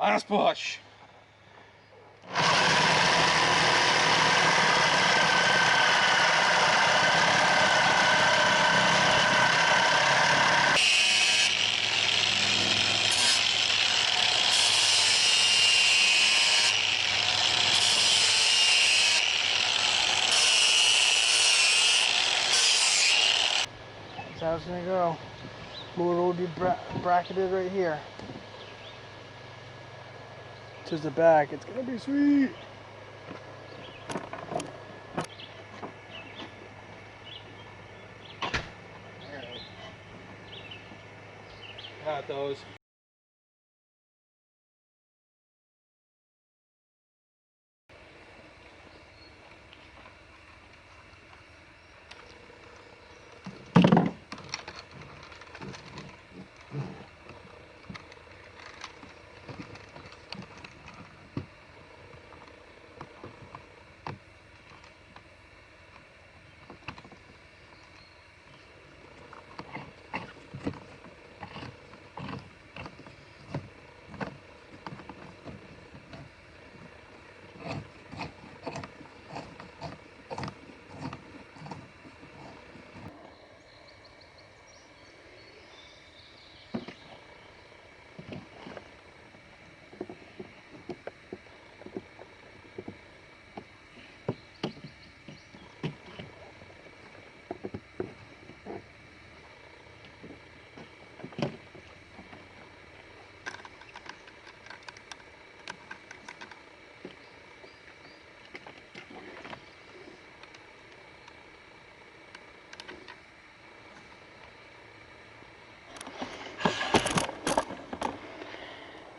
Last push. That's how it's gonna go. Motor will be bracketed right here. To the back. It's gonna be sweet. Got those.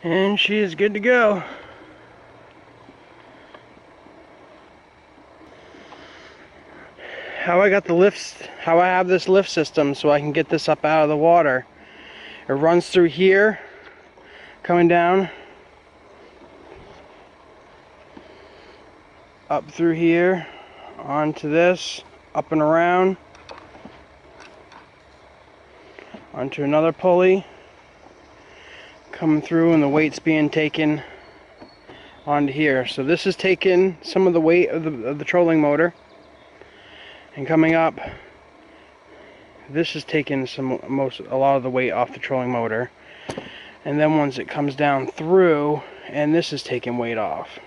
And she is good to go. How I got the lifts, how I have this lift system so I can get this up out of the water. It runs through here, coming down, up through here, onto this, up and around, onto another pulley, coming through, and the weight's being taken onto here. So this is taking some of the weight of the trolling motor, and coming up, this is taking a lot of the weight off the trolling motor, and then once it comes down through, and this is taking weight off.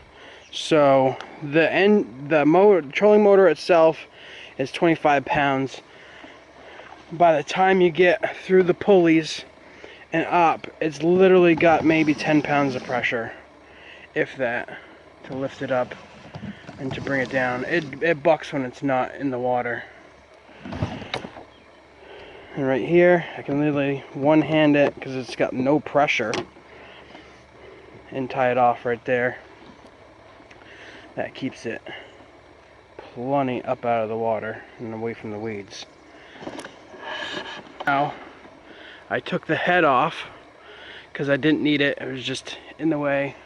So the trolling motor itself is 25 pounds. By the time you get through the pulleys and up, it's literally got maybe 10 pounds of pressure, if that, to lift it up and to bring it down. It bucks when it's not in the water. And right here, I can literally one-hand it because it's got no pressure and tie it off right there. That keeps it plenty up out of the water and away from the weeds. Now, I took the head off because I didn't need it. It was just in the way.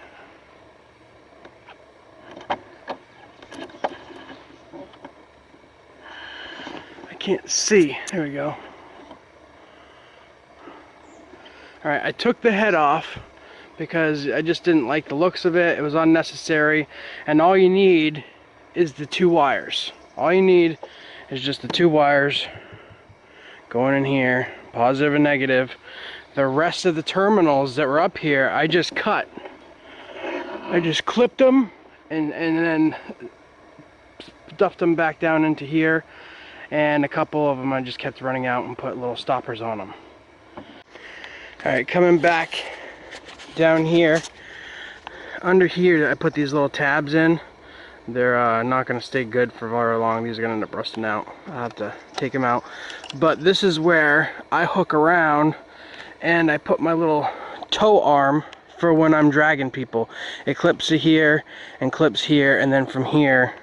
I can't see. There we go. Alright, I took the head off because I just didn't like the looks of it. It was unnecessary. And all you need is the two wires. All you need is just the two wires going in here, positive and negative. The rest of the terminals that were up here, I just cut. I just clipped them and then stuffed them back down into here. And a couple of them I just kept running out and put little stoppers on them. Alright, coming back down here, under here I put these little tabs in. They're not going to stay good for very long. These are going to end up rusting out. I'll have to take them out. But this is where I hook around and I put my little tow arm for when I'm dragging people. It clips to here and clips here, and then from here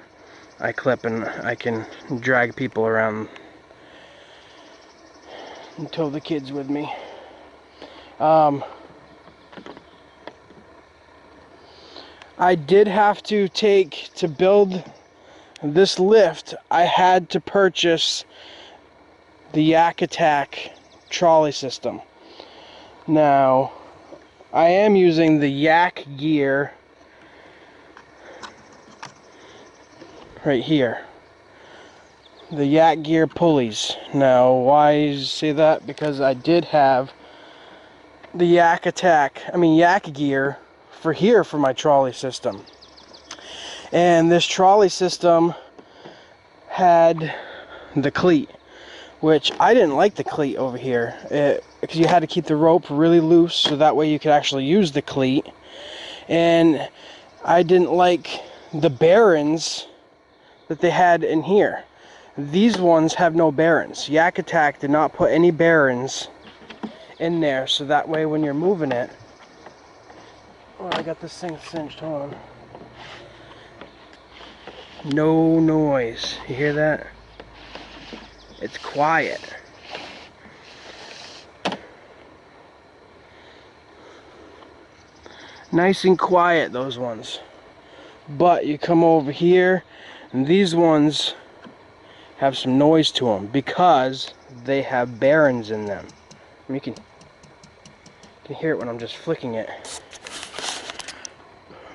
I clip and I can drag people around and tow the kids with me. I did have to build this lift, I had to purchase the Yak Attack trolley system. Now, I am using the Yak gear right here. The Yak gear pulleys. Now, why say that? Because I did have the Yak gear for here for my trolley system. And this trolley system had the cleat, which I didn't like the cleat over here, because you had to keep the rope really loose so that way you could actually use the cleat. And I didn't like the bearings that they had in here. These ones have no bearings. Yak Attack did not put any bearings in there, so that way when you're moving it... Oh, I got this thing cinched on. No noise. You hear that? It's quiet. Nice and quiet, those ones. But you come over here, and these ones have some noise to them because they have bearings in them. You can hear it when I'm just flicking it.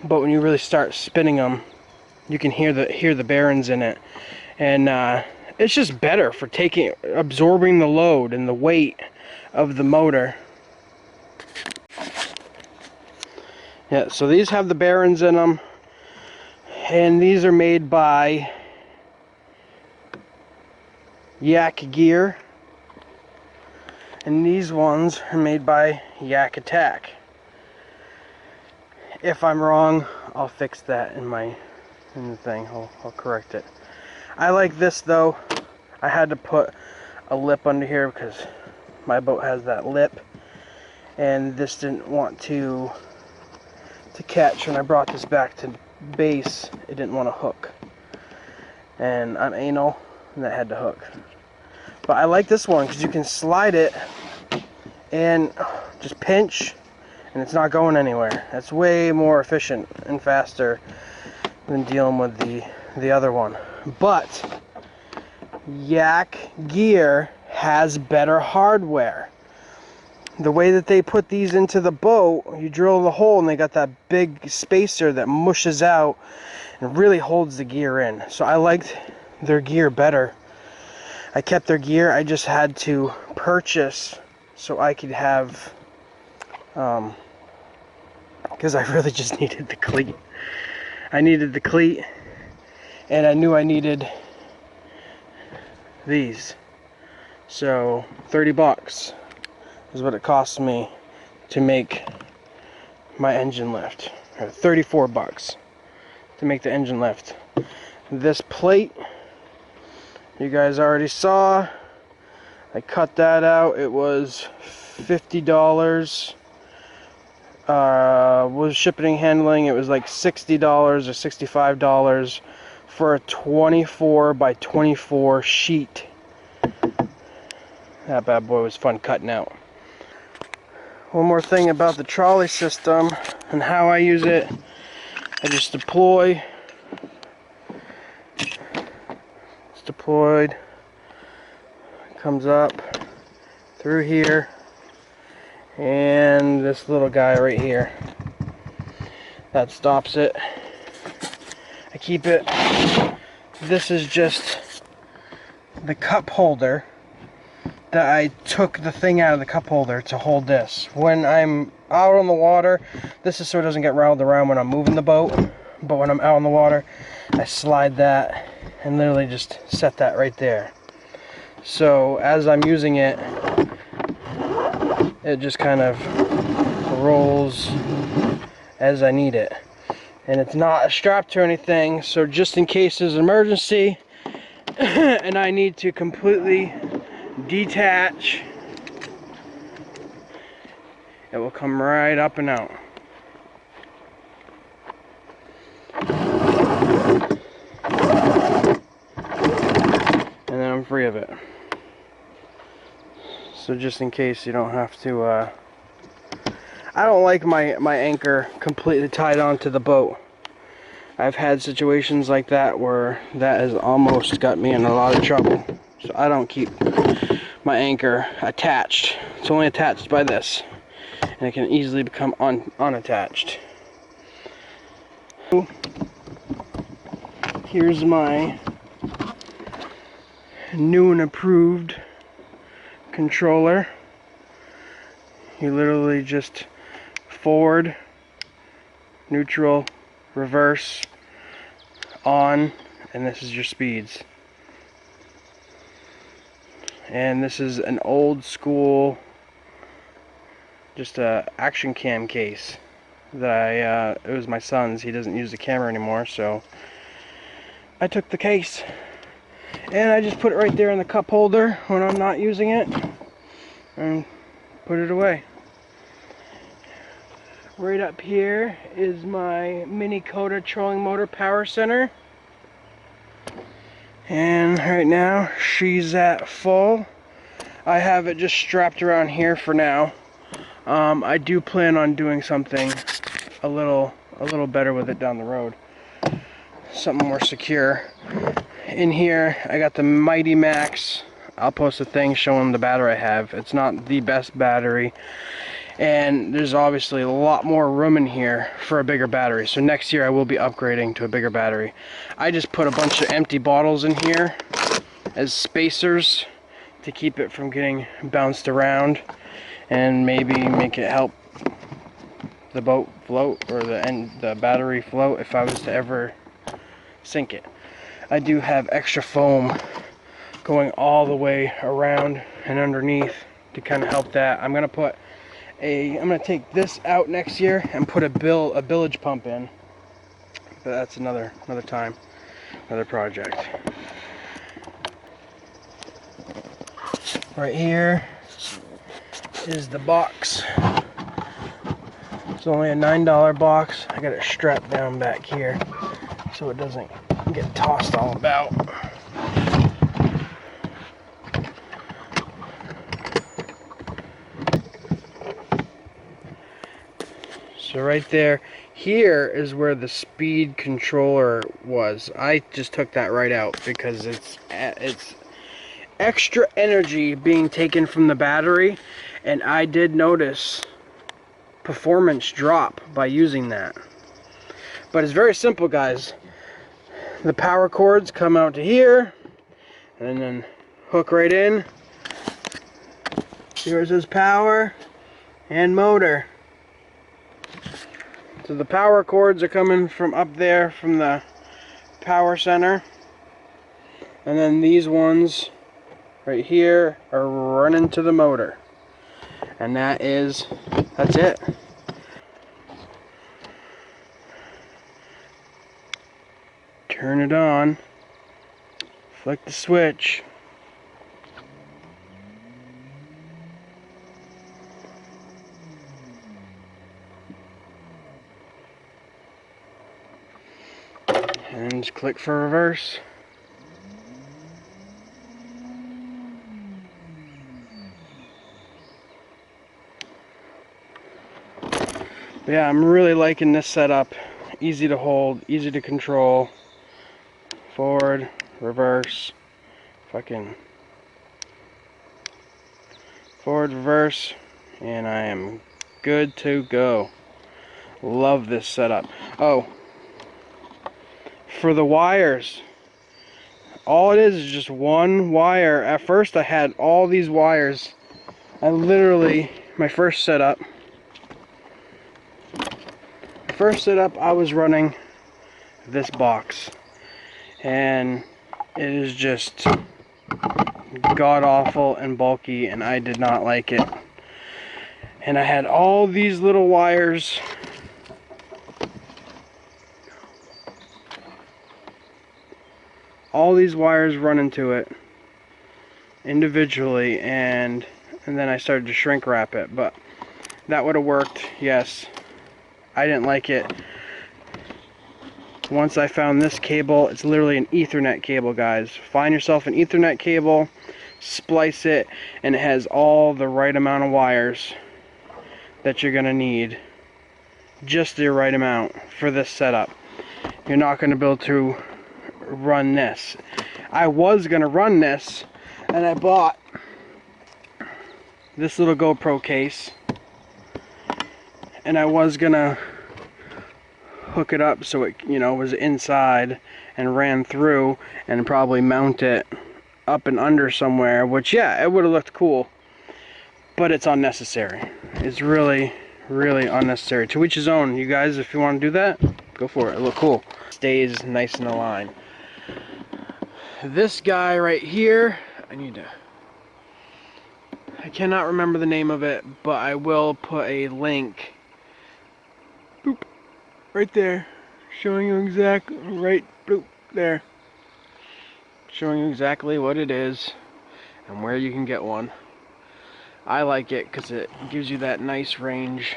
But when you really start spinning them, you can hear the bearings in it. And it's just better for absorbing the load and the weight of the motor. Yeah, so these have the bearings in them, and these are made by Yak Gear, and these ones are made by Yak Attack. If I'm wrong, I'll fix that in the thing. I'll correct it. I like this though. I had to put a lip under here because my boat has that lip, and this didn't want to catch. When I brought this back to base, it didn't want to hook, and I'm anal, and that had to hook. But I like this one because you can slide it and just pinch, and it's not going anywhere. That's way more efficient and faster than dealing with the other one. But Yak Gear has better hardware. The way that they put these into the boat, you drill the hole and they got that big spacer that mushes out and really holds the gear in. So I liked their gear better. I kept their gear. I just had to purchase so I could have, because I really just needed the cleat. I needed the cleat, and I knew I needed these. So 30 bucks is what it cost me to make my engine lift, or 34 bucks to make the engine lift. This plate you guys already saw. I cut that out. It was $50. Was shipping and handling, it was like $60 or $65 for a 24 by 24 sheet. That bad boy was fun cutting out. One more thing about the trolley system and how I use it. I just deploy. It's deployed. Comes up through here. And this little guy right here. That stops it. I keep it. This is just the cup holder that I took the thing out of the cup holder to hold this. When I'm out on the water, this is so it doesn't get rattled around when I'm moving the boat. But when I'm out on the water, I slide that and literally just set that right there. So as I'm using it, it just kind of rolls as I need it. And it's not strapped to anything, so just in case there's an emergency and I need to completely detach, it will come right up and out. And then I'm free of it. So just in case you don't have to, I don't like my anchor completely tied onto the boat. I've had situations like that where that has almost got me in a lot of trouble. So I don't keep my anchor attached. It's only attached by this. and it can easily become unattached. Here's my new and approved controller. You literally just forward, neutral, reverse, on, and this is your speeds. And this is an old school, just a action cam case that it was my son's. He doesn't use the camera anymore, so I took the case and I just put it right there in the cup holder when I'm not using it and put it away. Right up here is my Mini Coda trolling motor power center, and right now she's at full. I have it just strapped around here for now. I do plan on doing something a little better with it down the road, something more secure. In here I got the Mighty Max. I'll post a thing showing the battery I have. It's not the best battery, and there's obviously a lot more room in here for a bigger battery, so next year I will be upgrading to a bigger battery. I just put a bunch of empty bottles in here as spacers to keep it from getting bounced around, and maybe make it help the boat float, or the battery float if I was to ever sink it. I do have extra foam going all the way around and underneath to kind of help that. I'm gonna take this out next year and put a bilge pump in, but that's another time, another project. Right here is the box. It's only a $9 box. I got it strapped down back here so it doesn't get tossed all about. So right there, here is where the speed controller was. I just took that right out because it's extra energy being taken from the battery, and I did notice performance drop by using that. But it's very simple, guys. The power cords come out to here and then hook right in. Here it says power and motor. So the power cords are coming from up there from the power center, and then these ones right here are running to the motor, and that's it. Turn it on, flick the switch, and just click for reverse. But yeah, I'm really liking this setup. Easy to hold, easy to control. Forward, reverse, fucking forward, reverse, and I am good to go. Love this setup. Oh, for the wires, all it is just one wire. At first I had all these wires. My first setup I was running this box, and it is just god awful and bulky, and I did not like it. And I had all these little wires run into it individually, and then I started to shrink wrap it, but that would have worked, yes. I didn't like it. Once I found this cable, it's literally an Ethernet cable, guys. Find yourself an Ethernet cable, splice it, and it has all the right amount of wires that you're gonna need. Just the right amount for this setup. You're not gonna be able to run this. I was gonna run this, and I bought this little GoPro case, and I was gonna hook it up so it, you know, was inside and ran through, and probably mount it up and under somewhere, which, yeah, it would have looked cool, but it's unnecessary. It's really, really unnecessary. To each his own. You guys, if you want to do that, go for it. It'll look cool. Stays nice in the line. This guy right here, I cannot remember the name of it, but I will put a link, boop, right there, showing you there, showing you exactly what it is and where you can get one. I like it because it gives you that nice range.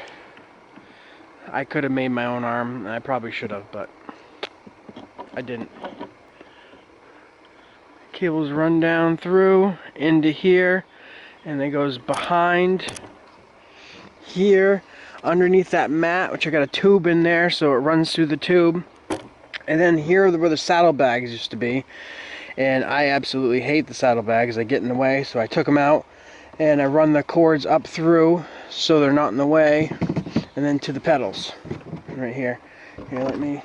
I could have made my own arm, and I probably should have, but I didn't. Cables run down through into here, and it goes behind here underneath that mat, which I got a tube in there, so it runs through the tube. And then here where the saddlebags used to be, and I absolutely hate the saddlebags. They get in the way, so I took them out, and I run the cords up through so they're not in the way, and then to the pedals right here. Here, let me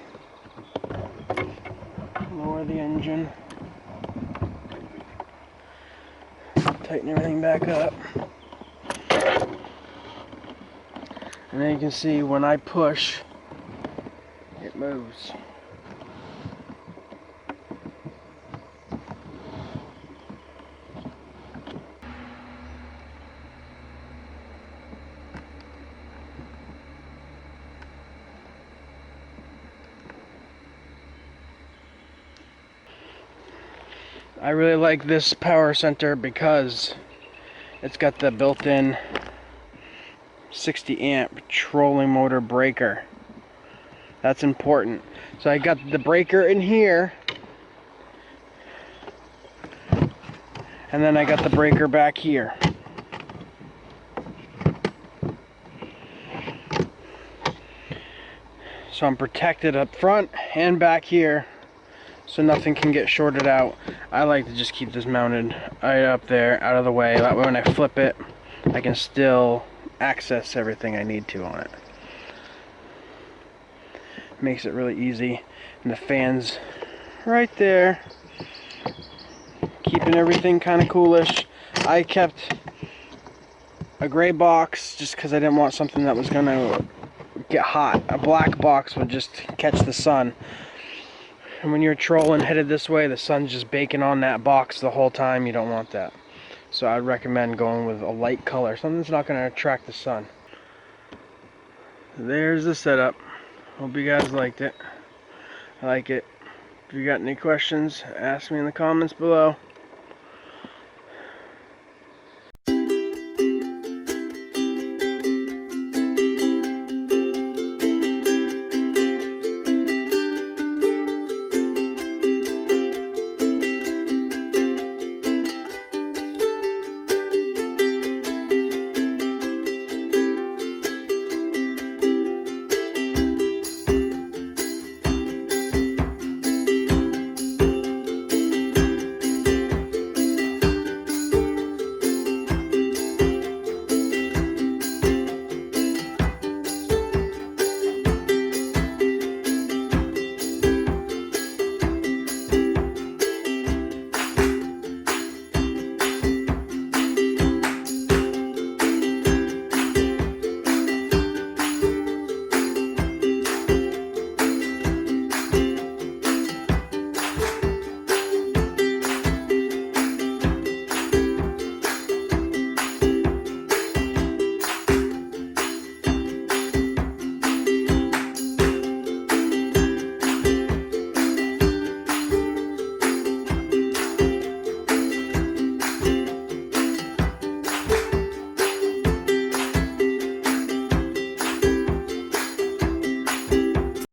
lower the engine, tighten everything back up, and then you can see when I push, it moves. I really like this power center because it's got the built-in 60 amp trolling motor breaker. That's important. So I got the breaker in here, and then I got the breaker back here. So I'm protected up front and back here, so nothing can get shorted out. I like to just keep this mounted right up there, out of the way. That way when I flip it, I can still access everything I need to on it. Makes it really easy. And the fan's right there, keeping everything kind of coolish. I kept a gray box just because I didn't want something that was gonna get hot. A black box would just catch the sun. And when you're trolling headed this way, the sun's just baking on that box the whole time. You don't want that. So I'd recommend going with a light color, something that's not going to attract the sun. There's the setup. Hope you guys liked it. I like it. If you got any questions, ask me in the comments below.